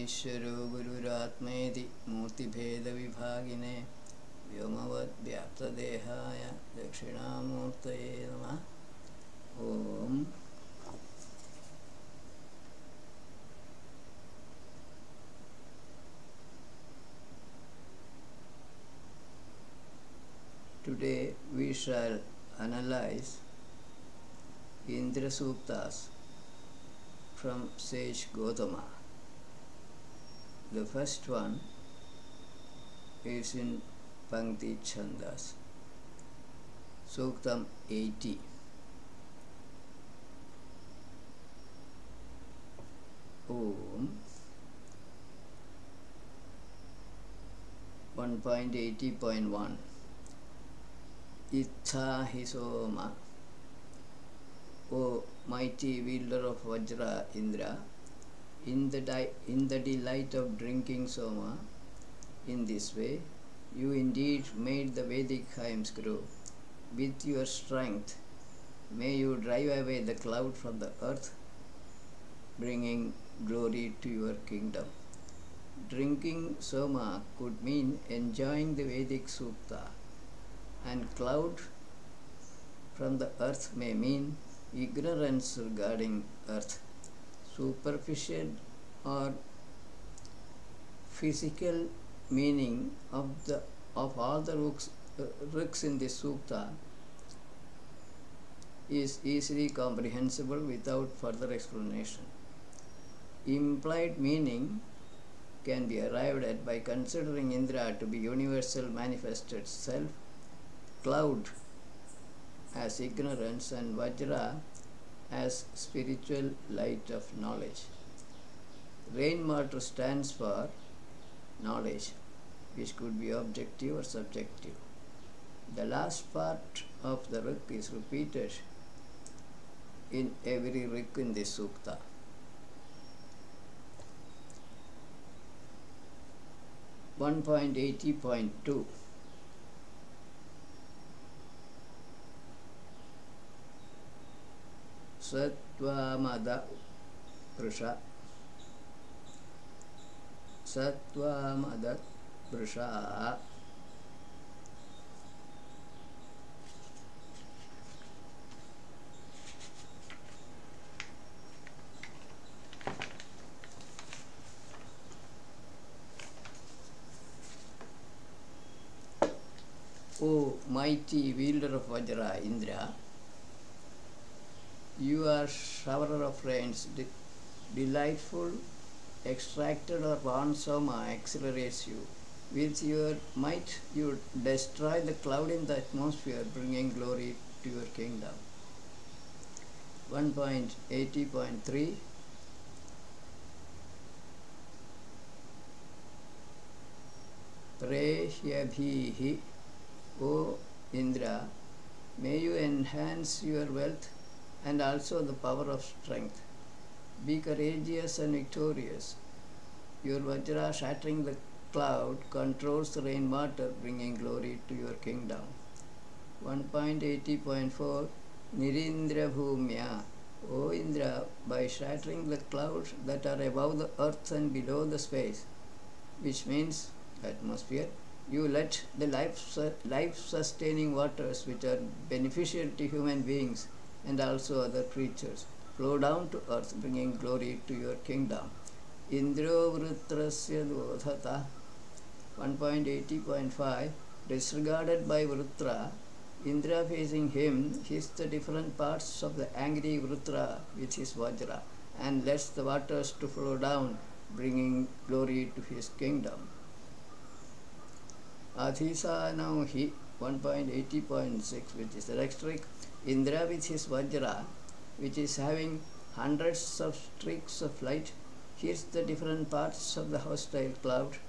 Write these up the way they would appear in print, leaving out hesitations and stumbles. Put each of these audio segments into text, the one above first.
ईश्वरो गुरुरात्मेति मूर्तिभेदविभागिने व्योमवद्व्याप्तदेहाय दक्षिणामूर्तये नमः। ओम। Today we shall analyze Indra Suktas from sage Gautama. The first one is in Pankti Chandas, Suktam 80. Om 1.80.1 Itha Hisoma, O mighty wielder of Vajra Indra, in the delight of drinking Soma, in this way, you indeed made the Vedic hymns grow. With your strength, may you drive away the cloud from the earth, bringing glory to your kingdom. Drinking Soma could mean enjoying the Vedic Sukta, and cloud from the earth may mean ignorance regarding earth. Superficial or physical meaning of all the riks in this sukta is easily comprehensible without further explanation. Implied meaning can be arrived at by considering Indra to be universal manifested self, cloud as ignorance, and Vajra as spiritual light of knowledge. Rainwater stands for knowledge, which could be objective or subjective. The last part of the rik is repeated in every rik in this sukta. (1.80.2) Satvamada Prusha. Satvamada Prusha. O mighty wielder of Vajra Indra, you are showerer of rains, delightful, extracted or born Soma accelerates you. With your might, you destroy the cloud in the atmosphere, bringing glory to your kingdom. 1.80.3 Prehyabhihi, O Indra, may you enhance your wealth and also the power of strength. Be courageous and victorious. Your Vajra shattering the cloud controls the rainwater, bringing glory to your kingdom. 1.80.4 Nirindra Bhumya, O Indra, by shattering the clouds that are above the earth and below the space, which means atmosphere, you let the life-sustaining waters, which are beneficial to human beings and also other creatures, flow down to earth, bringing glory to your kingdom. Indro Vrutrasya Dodhata. 1.80.5 Disregarded by Vrutra, Indra facing him hits the different parts of the angry Vrutra with his Vajra and lets the waters to flow down, bringing glory to his kingdom. Adhisanau hi. 1.80.6, which is the next trick. Indra with his Vajra, which is having hundreds of streaks of light, hits the different parts of the hostile cloud,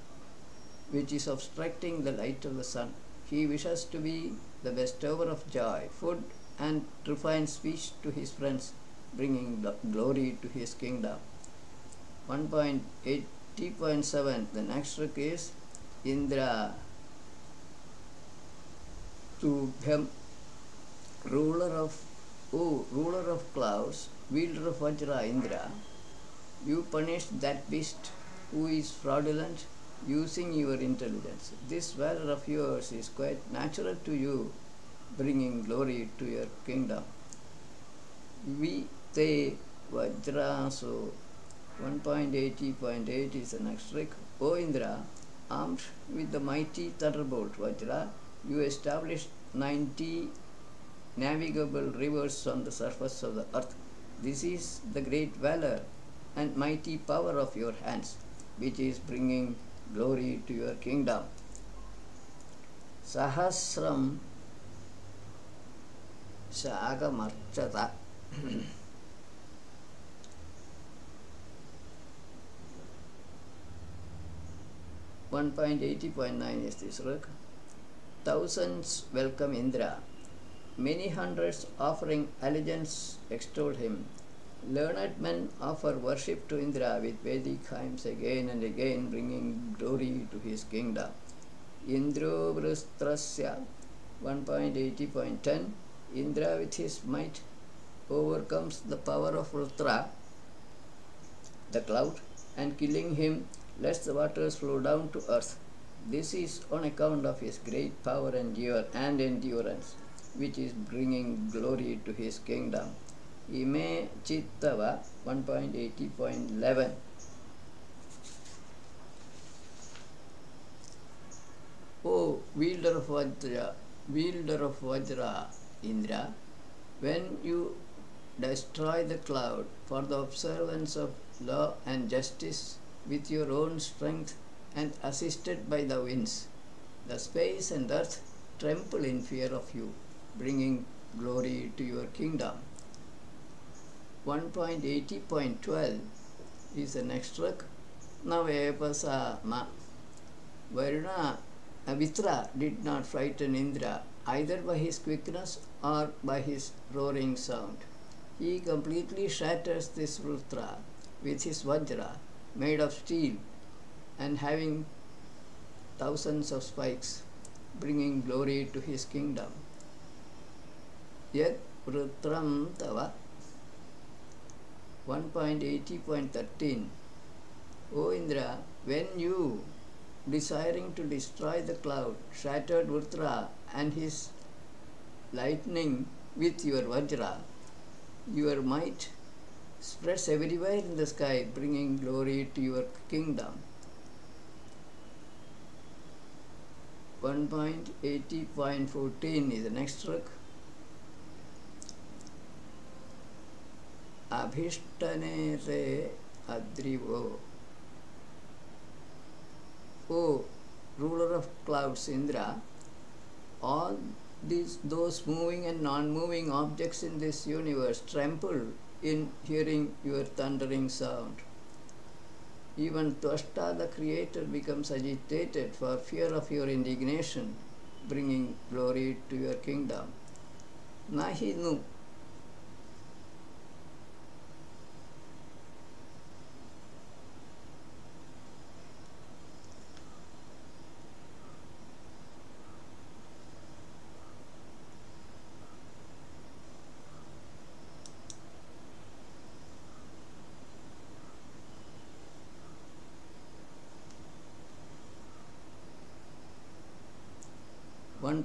which is obstructing the light of the sun. He wishes to be the bestower of joy, food, and refined speech to his friends, bringing glory to his kingdom. 1.80.7, the next trick is Indra Tubhyam, ruler of clouds, wielder of Vajra Indra, you punished that beast who is fraudulent, using your intelligence. This valor of yours is quite natural to you, bringing glory to your kingdom. Vite Vajra, so 1.80.8 is the next trick. O Indra, armed with the mighty thunderbolt Vajra, you established 90 navigable rivers on the surface of the earth. This is the great valor and mighty power of your hands, which is bringing glory to your kingdom. Sahasram Shagamarchata. 1.80.9 is this look. Thousands welcome Indra. Many hundreds offering allegiance extol him. Learned men offer worship to Indra with Vedic hymns again and again, bringing glory to his kingdom. Indro Vristrasya 1.80.10. Indra with his might overcomes the power of Rutra, the cloud, and killing him lets the waters flow down to earth. This is on account of his great power and endurance, which is bringing glory to his kingdom. Ime Chittava 1.80.11. O wielder of Vajra, Indra, when you destroy the cloud for the observance of law and justice with your own strength and assisted by the winds, the space and earth tremble in fear of you, bringing glory to your kingdom. 1.80.12 is the next struck. Navepasama. Varuna Vitra did not frighten Indra either by his quickness or by his roaring sound. He completely shatters this Rutra with his Vajra, made of steel and having thousands of spikes, bringing glory to his kingdom. Yet Rutram Tava 1.80.13. O Indra, when you, desiring to destroy the cloud, shattered Rutra and his lightning with your Vajra, your might spreads everywhere in the sky, bringing glory to your kingdom. 1.80.14 is the next struck. Abhishtane re Adrivo. O ruler of clouds, Indra, all those moving and non-moving objects in this universe tremble in hearing your thundering sound. Even Tvashta, the Creator, becomes agitated for fear of your indignation, bringing glory to your kingdom. Nahi nu.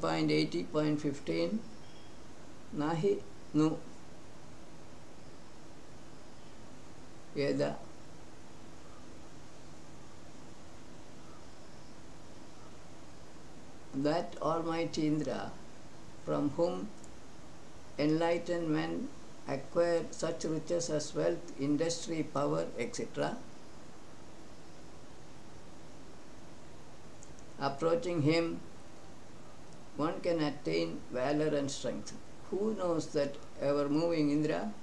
.80.15 Nahi nu Yeda that Almighty Indra, from whom enlightened men acquire such riches as wealth, industry, power, etc., approaching him one can attain valor and strength. Who knows that ever-moving Indra,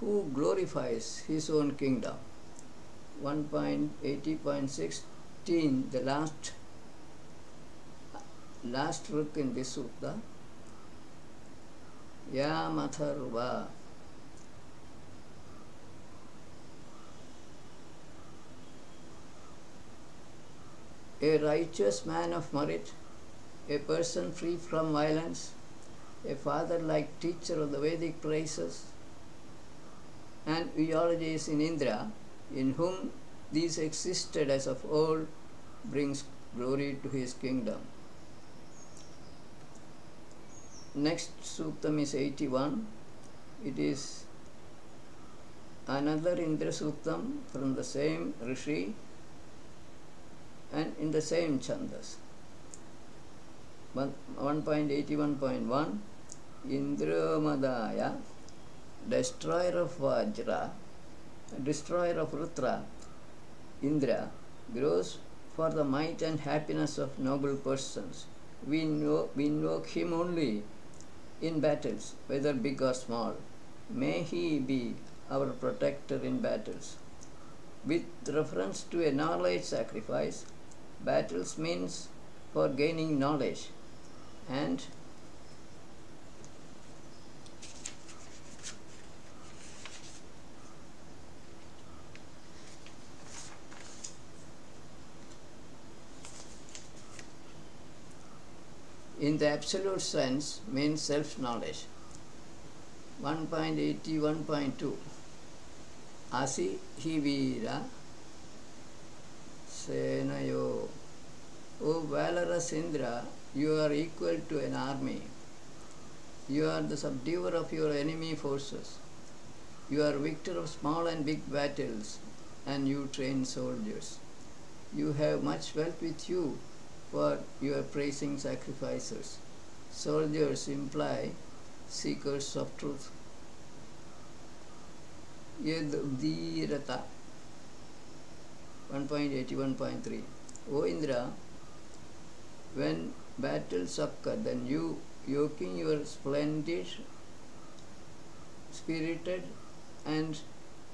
who glorifies his own kingdom? 1.80.16, the last book in this sutta. Yamatharva. A righteous man of merit, a person free from violence, a father-like teacher of the Vedic praises, and eulogies in Indra, in whom These existed as of old, brings glory to his kingdom. Next Suktam is 81. It is another Indra Suktam from the same Rishi and in the same Chandas. 1.81.1 Indramadaya, destroyer of Vajra, destroyer of Rutra, Indra, grows for the might and happiness of noble persons. We invoke him only in battles, whether big or small. May he be our protector in battles. With reference to a knowledge sacrifice, battles means for gaining knowledge, and in the absolute sense means self-knowledge. 1.81.2 Asi hi Veera Senayo. O valorous Indra, you are equal to an army. You are the subduer of your enemy forces. You are victor of small and big battles, and you train soldiers. You have much wealth with you for your praising sacrifices. Soldiers imply seekers of truth. Yed Uddirata 1.81.3 O Indra, when battles occur, then you, yoking your splendid, spirited and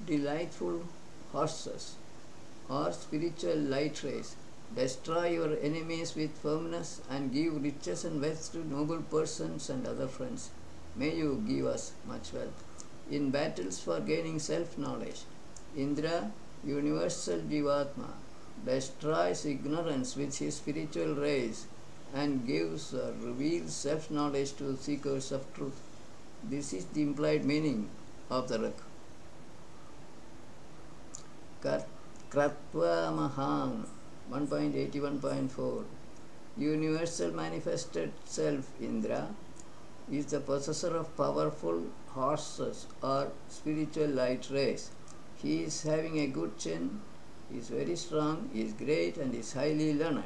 delightful horses or spiritual light rays, destroy your enemies with firmness and give riches and wealth to noble persons and other friends. May you give us much wealth. In battles for gaining self-knowledge, Indra, universal Jivatma, destroys ignorance with his spiritual rays and gives or reveals self-knowledge to seekers of truth. This is the implied meaning of the Rak. Kratva Maham 1.81.4 Universal manifested self Indra is the possessor of powerful horses or spiritual light rays. He is having a good chin, he is very strong, he is great and is highly learned.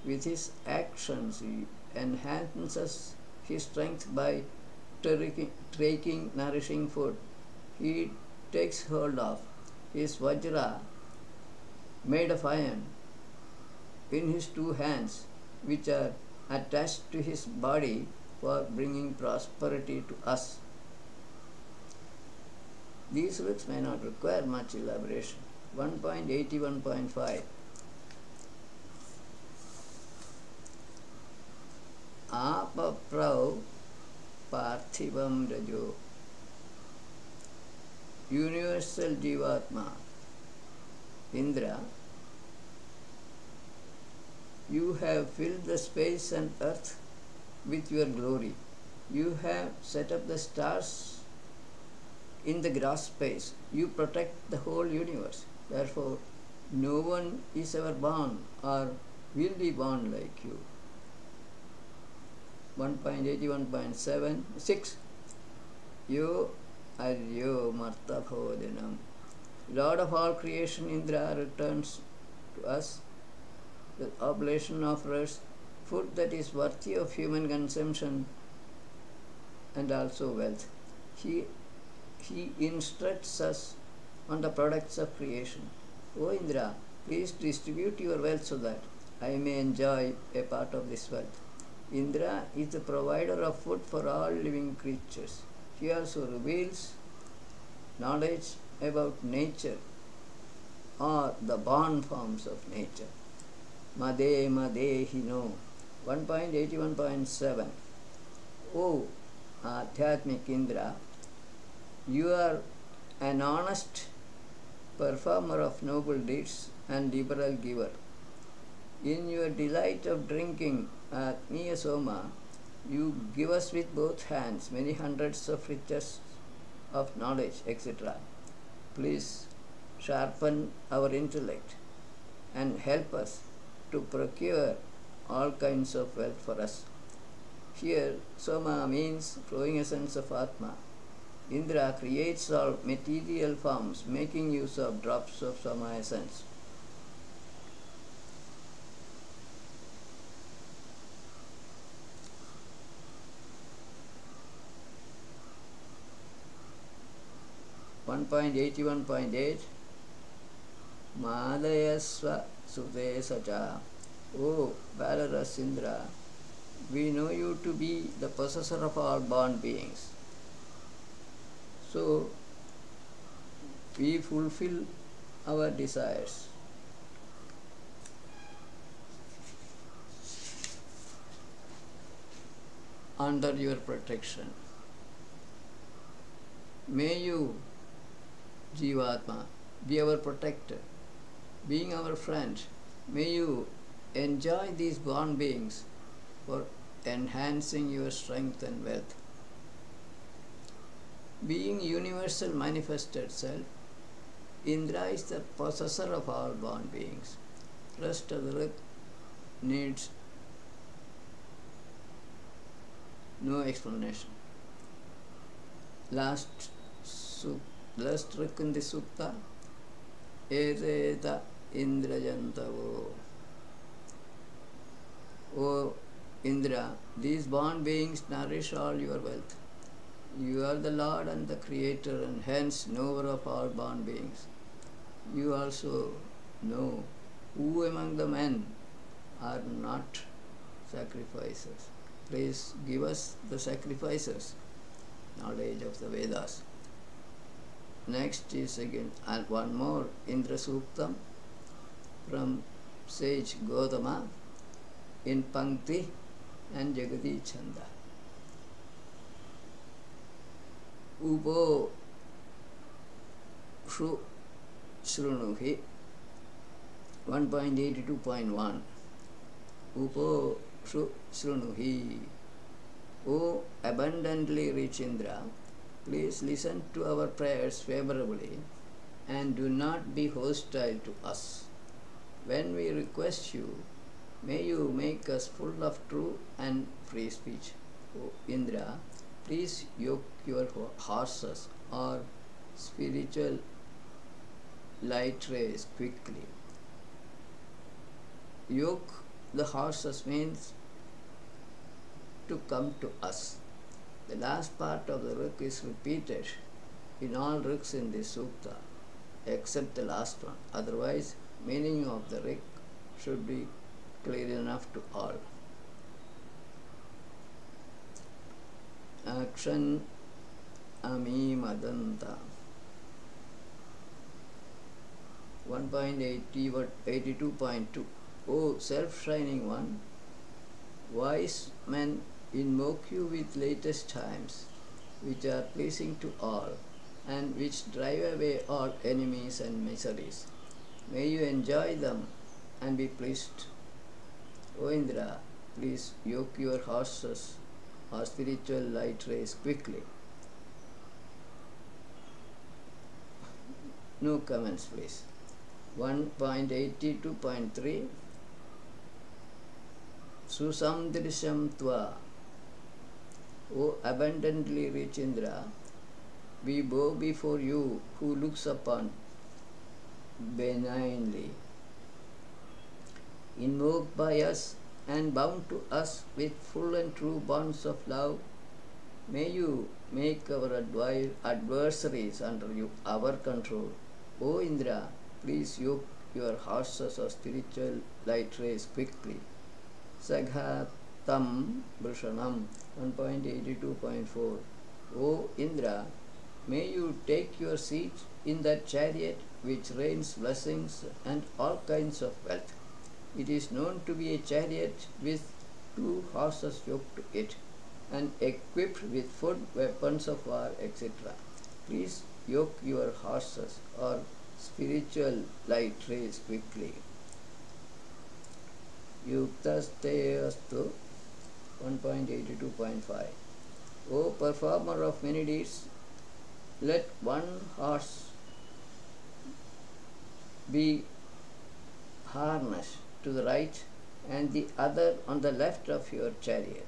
With his actions he enhances his strength by taking nourishing food. He takes hold of his Vajra made of iron in his two hands, which are attached to his body for bringing prosperity to us. These words may not require much elaboration. 1.81.5 Apaprau Parthivam Rajo. Universal Jivatma Indra, you have filled the space and earth with your glory. You have set up the stars in the gross space. You protect the whole universe. Therefore, no one is ever born or will be born like you. 1.81.6 Yo Aryo Marta Bhodanam. Lord of all creation, Indra returns to us the oblation offers food that is worthy of human consumption and also wealth. He instructs us on the products of creation. O Indra, please distribute your wealth so that I may enjoy a part of this wealth. Indra is the provider of food for all living creatures. He also reveals knowledge about nature or the born forms of nature. Made Madehino 1.81.7 O Adhyatmik Indra, you are an honest performer of noble deeds and liberal giver. In your delight of drinking Atmiya Soma, you give us with both hands many hundreds of riches of knowledge, etc. Please sharpen our intellect, and help us to procure all kinds of wealth for us. Here, Soma means flowing essence of Atma. Indra creates all material forms, making use of drops of Soma essence. .81.8 Madayasva Sute Sacha. O valorous Indra, we know you to be the possessor of all born beings. So, we fulfill our desires. Under your protection. May you, Jivatma, be our protector. Being our friend, may you enjoy these born beings for enhancing your strength and wealth. Being universal manifested self, Indra is the possessor of all born beings. Rest of the earth needs no explanation. Last trick in the Sukta, Edeta Indrajantavo. O Indra, these born beings nourish all your wealth. You are the Lord and the Creator, and hence knower of all born beings. You also know who among the men are not sacrificers. Please give us the sacrificers, knowledge of the Vedas. Next is again one more Indra Suktam from sage Gautama in Pankti and Jagati Chanda. Upo Shru Shrunuhi 1.82.1 Upo Shru Shrunuhi. O abundantly rich Indra, please listen to our prayers favorably and do not be hostile to us. When we request you, may you make us full of true and free speech. O Indra, please yoke your horses or spiritual light rays quickly. Yoke the horses means to come to us. The last part of the Rik is repeated in all Riks in this Sukta except the last one. Otherwise, meaning of the Rik should be clear enough to all. Akshan Ami Madanta 1.82.2 O self-shining one, wise men invoke you with latest hymns, which are pleasing to all, and which drive away all enemies and miseries. May you enjoy them and be pleased. O Indra, please yoke your horses or spiritual light rays quickly. No comments, please. 1.82.3 Susamdrisham Tva. O abundantly rich Indra, we bow before you who looks upon benignly. Invoked by us and bound to us with full and true bonds of love, may you make our adversaries under our control. O Indra, please yoke your horses or spiritual light rays quickly. Saghatam Bhushanam 1.82.4 O Indra, may you take your seat in that chariot which rains blessings and all kinds of wealth. It is known to be a chariot with 2 horses yoked to it and equipped with food, weapons of war, etc. Please yoke your horses or spiritual light rays quickly. Yuktaste astu 1.82.5 O performer of many deeds, let one horse be harnessed to the right and the other on the left of your chariot.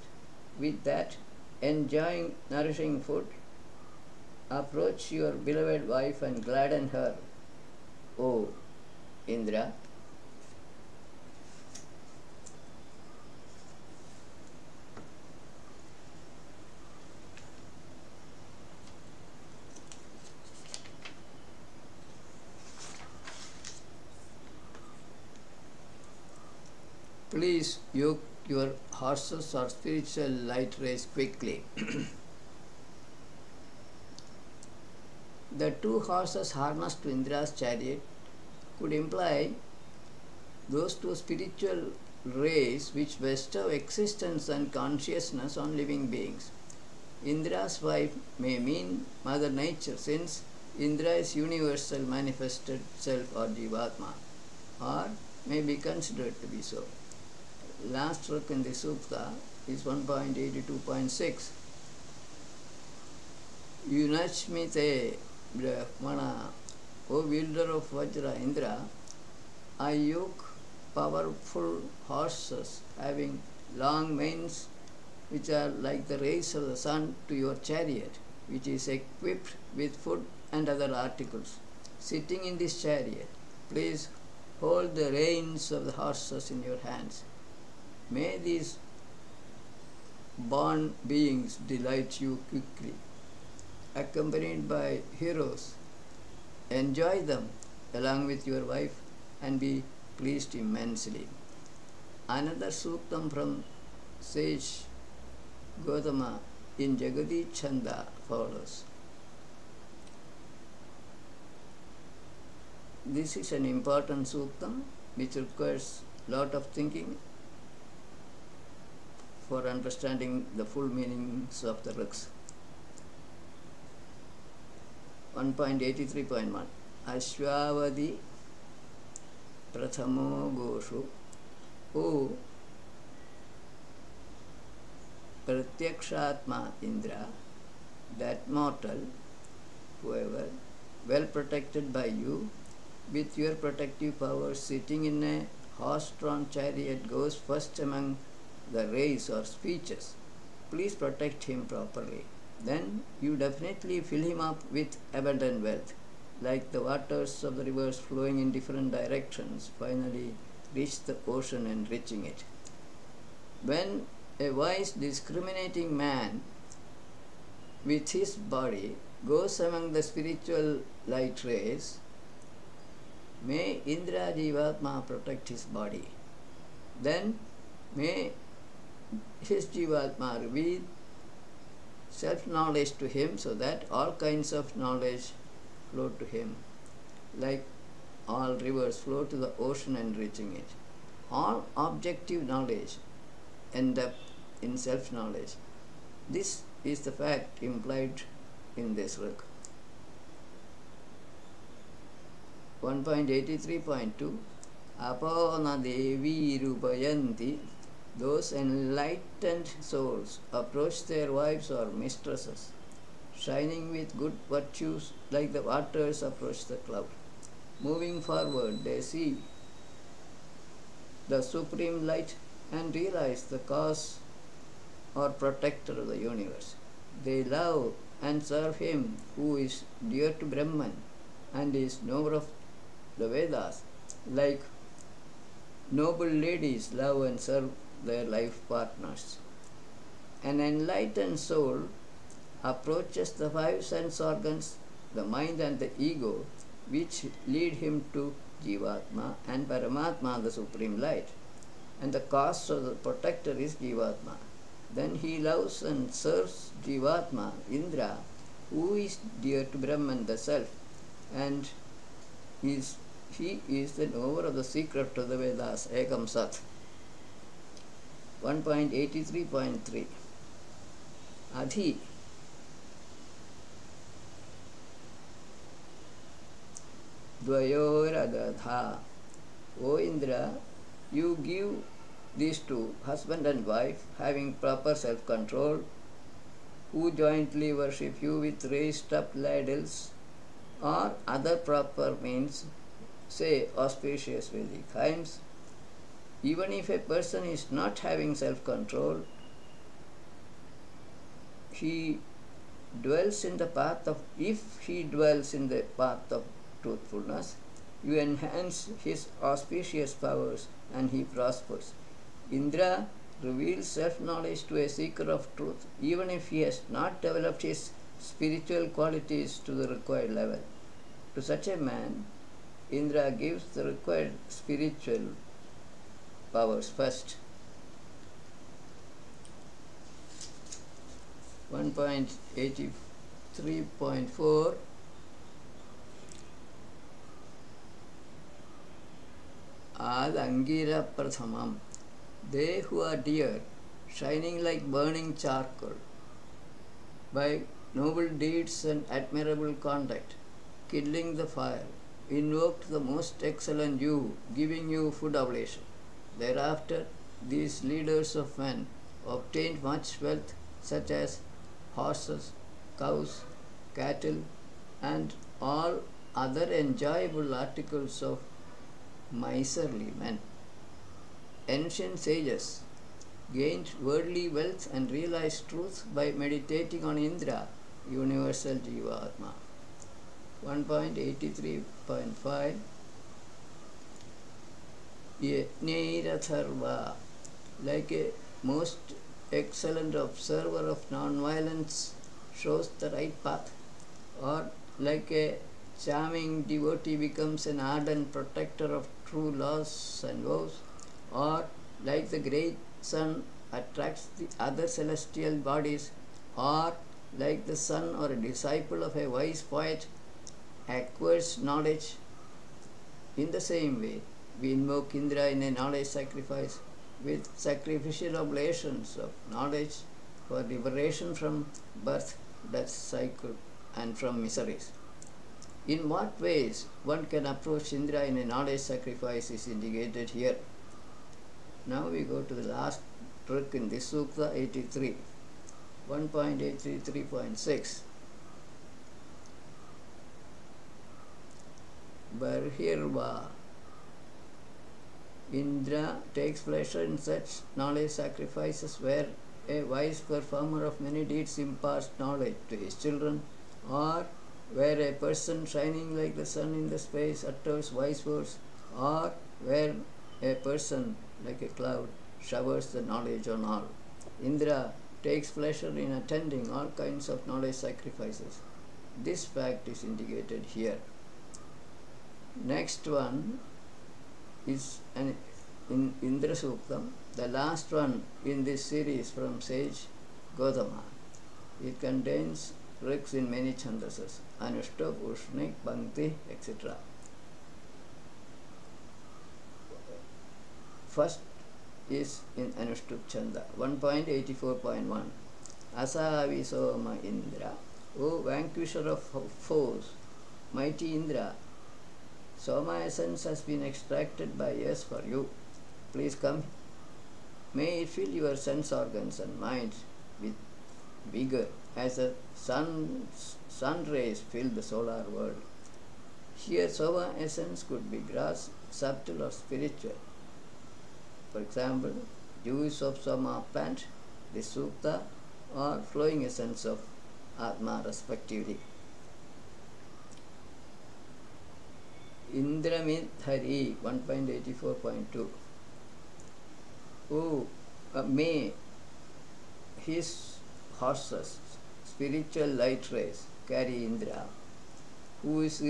With that, enjoying nourishing food, approach your beloved wife and gladden her, O Indra. Please yoke your horses or spiritual light race quickly. The two horses harnessed to Indra's chariot could imply those two spiritual rays which bestow existence and consciousness on living beings. Indra's wife may mean Mother Nature, since Indra is universal manifested self or Jivatma, or may be considered to be so. Last stroke in the Sukta is 1.82.6. Yunachmite Brahmana, O wielder of Vajra Indra, I yoke powerful horses having long manes which are like the rays of the sun to your chariot, which is equipped with food and other articles. Sitting in this chariot, please hold the reins of the horses in your hands. May these born beings delight you quickly. Accompanied by heroes, enjoy them along with your wife and be pleased immensely. Another suktam from sage Gautama in Jagadi Chanda follows. This is an important suktam which requires lot of thinking for understanding the full meanings of the rigs. 1.83.1 Ashwavadi Prathamo Goshu, O Pratyakshatma Indra, that mortal, whoever, well protected by you, with your protective powers, sitting in a horse-drawn chariot, goes first among the rays or speeches. Please protect him properly. Then you definitely fill him up with abundant wealth, like the waters of the rivers flowing in different directions finally reach the ocean, enriching it. When a wise, discriminating man with his body goes among the spiritual light rays, may Indra Jivatma protect his body. Then may his Jivatma reveal self-knowledge to him, so that all kinds of knowledge flow to him, like all rivers flow to the ocean, enriching it. All objective knowledge end up in self-knowledge. This is the fact implied in this work. 1.83.2 Apona Devi Rupayanti, those enlightened souls approach their wives or mistresses, shining with good virtues like the waters approach the cloud. Moving forward, they see the supreme light and realize the cause or protector of the universe. They love and serve him who is dear to Brahman and is knower of the Vedas, like noble ladies love and serve their life partners. An enlightened soul approaches the five sense organs, the mind and the ego, which lead him to Jivatma and Paramatma, the supreme light. And the cause of the protector is Jivatma. Then he loves and serves Jivatma, Indra, who is dear to Brahman, the self, and he is the knower of the secret of the Vedas, Ekam Sat. 1.83.3 Adhi, Dvayoradadha, O Indra, you give these two, husband and wife, having proper self-control, who jointly worship you with raised up ladles or other proper means, say auspicious Vedic hymns, even if a person is not having self-control, he dwells in the path of, if he dwells in the path of truthfulness, you enhance his auspicious powers and he prospers. Indra reveals self-knowledge to a seeker of truth, even if he has not developed his spiritual qualities to the required level. To such a man, Indra gives the required spiritual powers first. 1.83.4 Ad Angira Prathamam. They who are dear, shining like burning charcoal, by noble deeds and admirable conduct, kindling the fire, invoked the most excellent you, giving you food oblation. Thereafter, these leaders of men obtained much wealth, such as horses, cows, cattle, and all other enjoyable articles of miserly men. Ancient sages gained worldly wealth and realized truth by meditating on Indra, universal Jivatma. 1.83.5 Yajnaratharva, like a most excellent observer of non-violence, shows the right path, or like a charming devotee becomes an ardent protector of true laws and vows, or like the great sun attracts the other celestial bodies, or like the son or a disciple of a wise poet acquires knowledge. In the same way, we invoke Indra in a knowledge sacrifice with sacrificial oblations of knowledge for liberation from birth, death cycle and from miseries. In what ways one can approach Indra in a knowledge sacrifice is indicated here. Now we go to the last trick in this Sukta 83, 1.833.6. Barhirva. Indra takes pleasure in such knowledge sacrifices where a wise performer of many deeds imparts knowledge to his children, or where a person shining like the sun in the space utters wise words, or where a person like a cloud showers the knowledge on all. Indra takes pleasure in attending all kinds of knowledge sacrifices. This fact is indicated here. Next one is in Indra Suktam, the last one in this series from sage Gautama. It contains rigs in many chandasas, Anushtup, Ushnik, Bhakti, etc. First is in Anushtup Chanda, 1.84.1. Asavi Soma Indra, O vanquisher of foes, mighty Indra, Soma essence has been extracted by us for you. Please come. May it fill your sense organs and minds with vigor as the sun rays fill the solar world. Here Soma essence could be gross, subtle or spiritual. For example, juice of Soma plant, the Sukta, or flowing essence of Atma respectively. Indramit Hari 1.84.2. Oh, may his horses, spiritual light rays, carry Indra, who is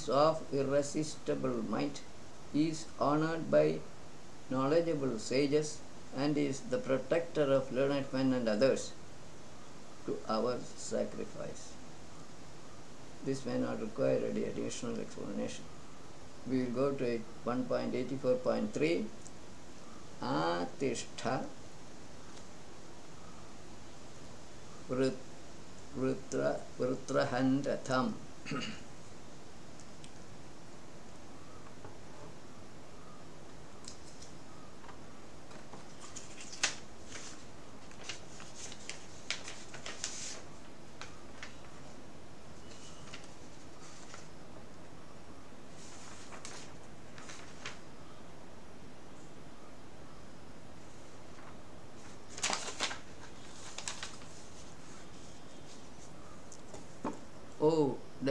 of irresistible might, is honored by knowledgeable sages, and is the protector of learned men and others, to our sacrifice. This may not require any additional explanation. We will go to 1.84.3. Atishtha Vrutrahandratham.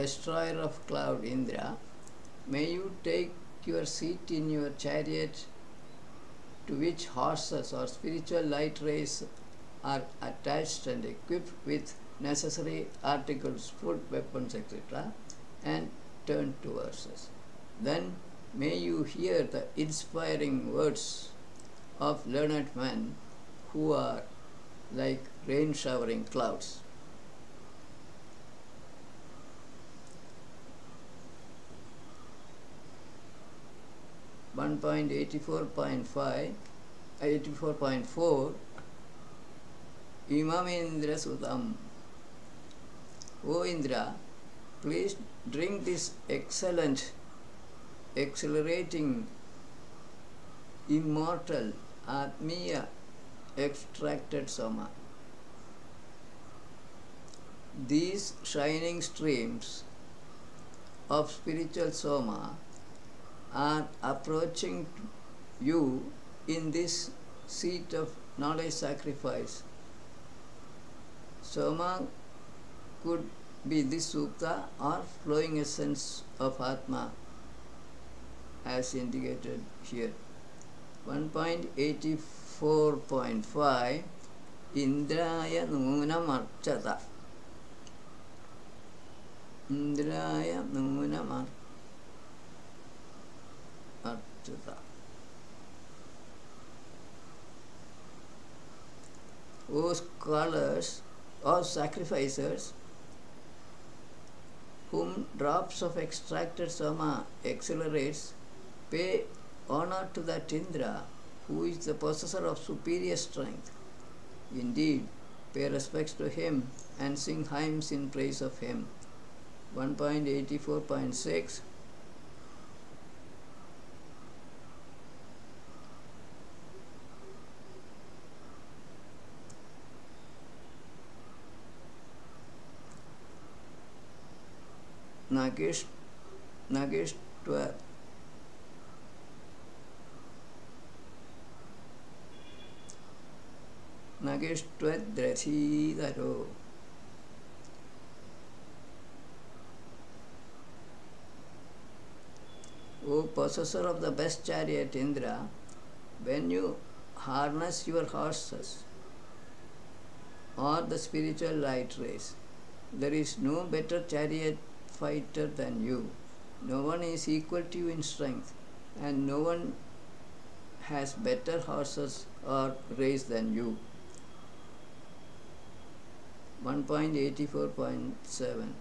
destroyer of cloud, Indra, may you take your seat in your chariot, to which horses or spiritual light rays are attached and equipped with necessary articles, food, weapons, etc., and turn towards us. Then may you hear the inspiring words of learned men who are like rain showering clouds. One 84.4 Imam Indra Sudam. O Indra, please drink this excellent, accelerating, immortal, Atmiya extracted Soma. These shining streams of spiritual Soma are approaching you in this seat of knowledge sacrifice. Soma could be this Sukta or flowing essence of Atma as indicated here. 1.84.5 Indraya Nunam Archata. Indraya Nunam Archata. O scholars or sacrificers, whom drops of extracted Soma accelerates, pay honor to that Indra, who is the possessor of superior strength. Indeed, pay respects to him and sing hymns in praise of him. 1.84.6 Nagesh 12. Nagesh 12 Drasidaro. O possessor of the best chariot, Indra, when you harness your horses or the spiritual light race, there is no better chariot fighter than you. No one is equal to you in strength, and no one has better horses or race than you. 1.84.7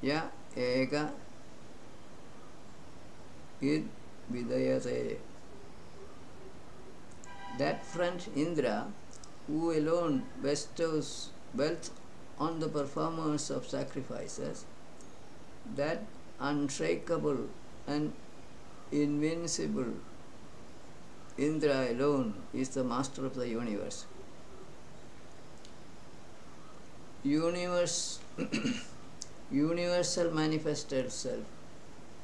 Ya Ega Id Vidayate. That friend Indra, who alone bestows wealth on the performers of sacrifices, that unshakable and invincible Indra alone is the master of the universe. Universal manifested self,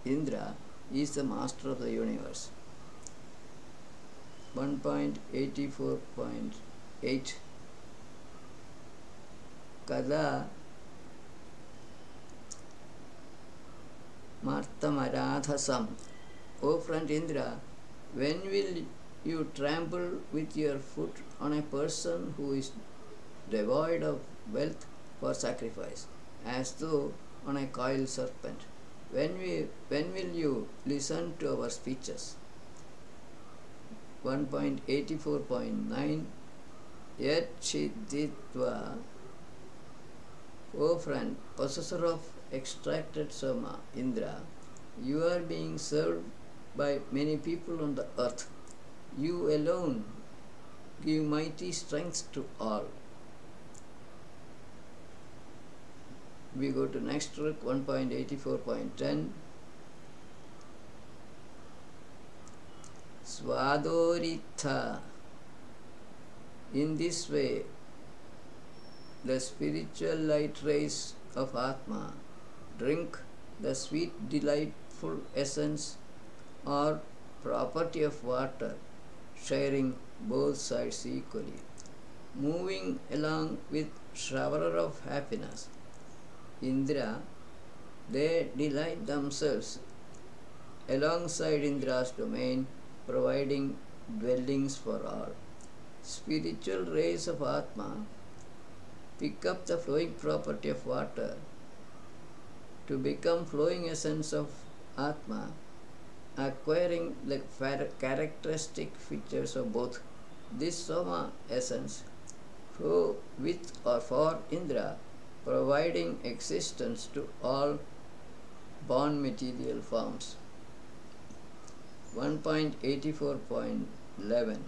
Indra, is the master of the universe. 1.84.8 Kada Martamaradhasam. O friend Indra, when will you trample with your foot on a person who is devoid of wealth for sacrifice, as though on a coiled serpent? When will you listen to our speeches? 1.84.9 Yet Chidditva. O friend, possessor of extracted Soma, Indra, you are being served by many people on the earth. You alone give mighty strength to all. We go to next book, 1.84.10. Svadoritha. In this way, the spiritual light rays of Atma drink the sweet, delightful essence or property of water, sharing both sides equally, moving along with shower of happiness. Indra, They delight themselves alongside Indra's domain, providing dwellings for all. Spiritual rays of Atma pick up the flowing property of water to become flowing essence of Atma, acquiring the characteristic features of both. This Soma essence flow with or for Indra, providing existence to all born material forms. 1.84.11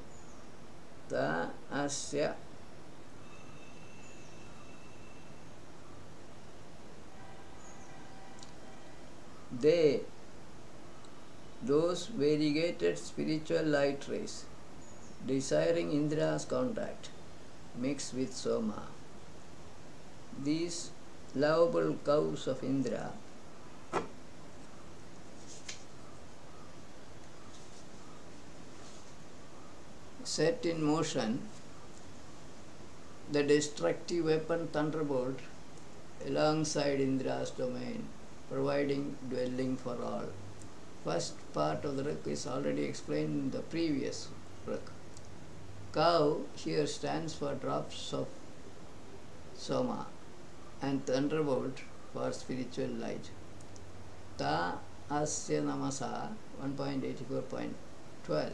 Ta asya they, those variegated spiritual light rays, desiring Indra's contact, mix with Soma. These lovable cows of Indra set in motion the destructive weapon Thunderbolt alongside Indra's domain, providing dwelling for all. First part of the Rik is already explained in the previous Rik. Cow here stands for drops of Soma and Thunderbolt for spiritual light. Ta asya namasa 1.84.12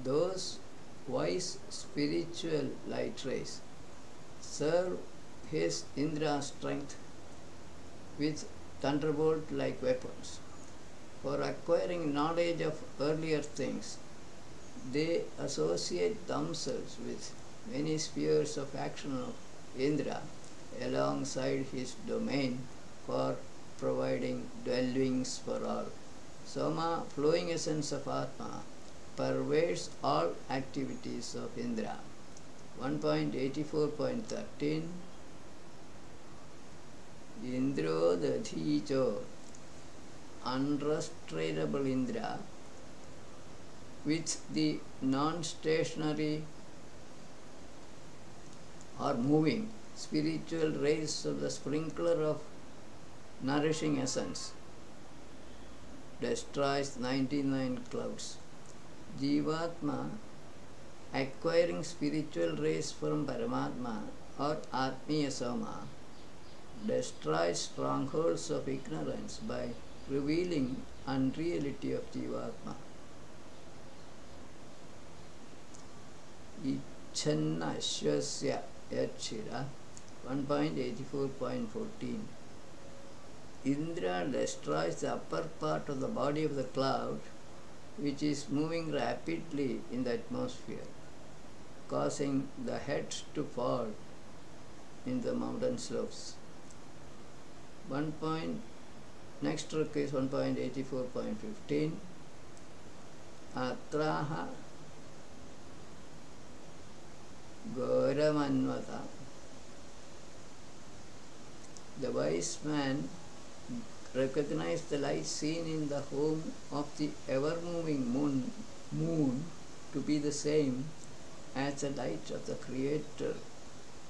Those wise spiritual light rays serve his Indra's strength with thunderbolt like weapons. For acquiring knowledge of earlier things, they associate themselves with many spheres of action of Indra alongside his domain for providing dwellings for all. Soma, flowing essence of Atma, pervades all activities of Indra. 1.84.13 Indro Dadhicho, unrestrainable Indra, with the non-stationary or moving spiritual rays of the sprinkler of nourishing essence, destroys 99 clouds. Jivatma, acquiring spiritual rays from Paramatma or Atmiya Soma, destroys strongholds of ignorance by revealing unreality of Jivatma. Icchanna Shwasya Yachira 1.84.14 Indra destroys the upper part of the body of the cloud, which is moving rapidly in the atmosphere, causing the heads to fall in the mountain slopes. Next trick is 1.84.15 Atraha Goramanvata. The wise man recognized the light seen in the home of the ever-moving moon to be the same as the light of the Creator,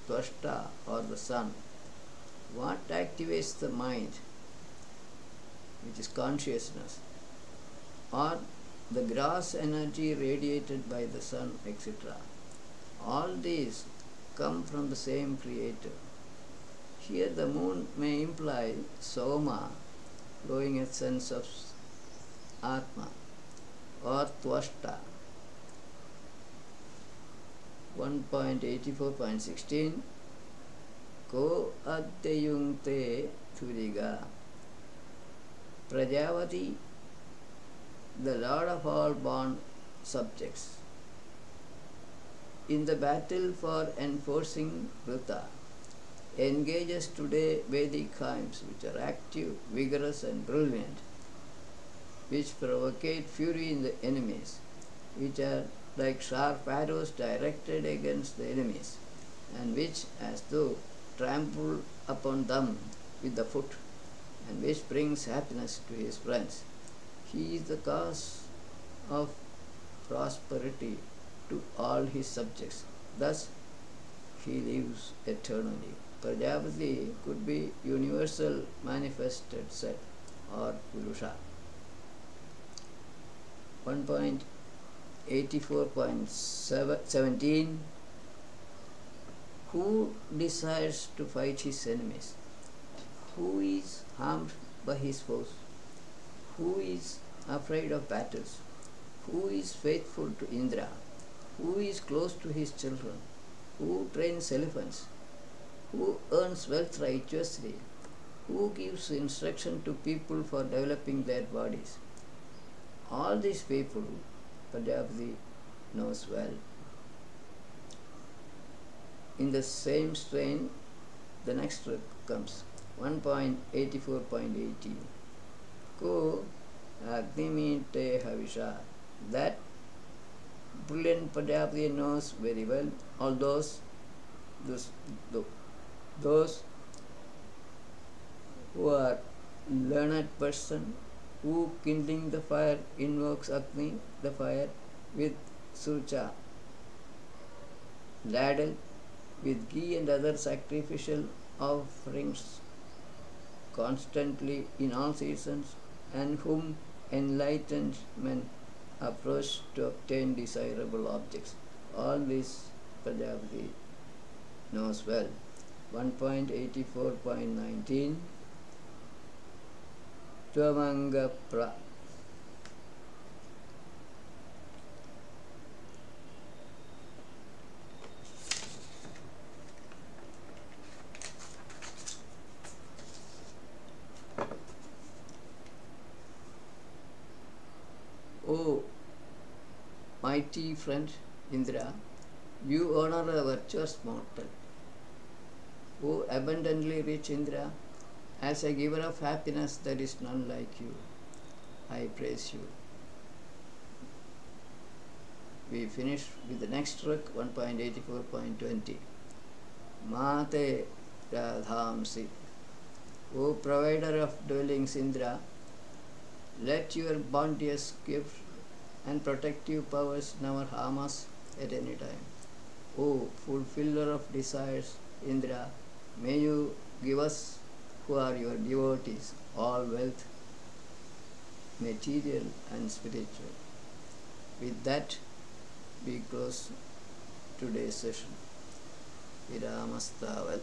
Tvashta, or the sun. What activates the mind, which is consciousness, or the gross energy radiated by the sun, etc. All these come from the same Creator. Here the moon may imply Soma, flowing essence of Atma, or Tvashta. 1.84.16 Ko Adyayungte Thuriga. Prajavati, the Lord of all born subjects, in the battle for enforcing Vrita, engages today Vedic hymns which are active, vigorous and brilliant, which provocate fury in the enemies, which are like sharp arrows directed against the enemies, and which, as though, trample upon them with the foot, and which brings happiness to his friends. He is the cause of prosperity to all his subjects. Thus, he lives eternally. Prajapati could be universal manifested self or Purusha. 1.84.17. Who desires to fight his enemies? Who is harmed by his foes? Who is afraid of battles? Who is faithful to Indra? Who is close to his children? Who trains elephants? Who earns wealth righteously? Who gives instruction to people for developing their bodies? All these people Prajapati knows well. In the same strain, the next comes 1.84.18. Ko Agnimite Havisha. That brilliant Prajapati knows very well all those who are learned person, who kindling the fire invokes Agni, the fire, with Sucha, ladle, with ghee and other sacrificial offerings constantly in all seasons, and whom enlightened men approach to obtain desirable objects. All this Prajapati knows well. 1.84.19. Tvamanga pra. O mighty friend Indra, you honor a virtuous mortal. O abundantly rich Indra, as a giver of happiness there is none like you. I praise you. We finish with the next stroke, 1.84.20. Mate Radhamsi. O provider of dwellings Indra, let your bounteous gift and protective powers never harm us at any time. O fulfiller of desires Indra, may you give us, who are your devotees, all wealth, material and spiritual. With that, we close today's session. Viramastavat.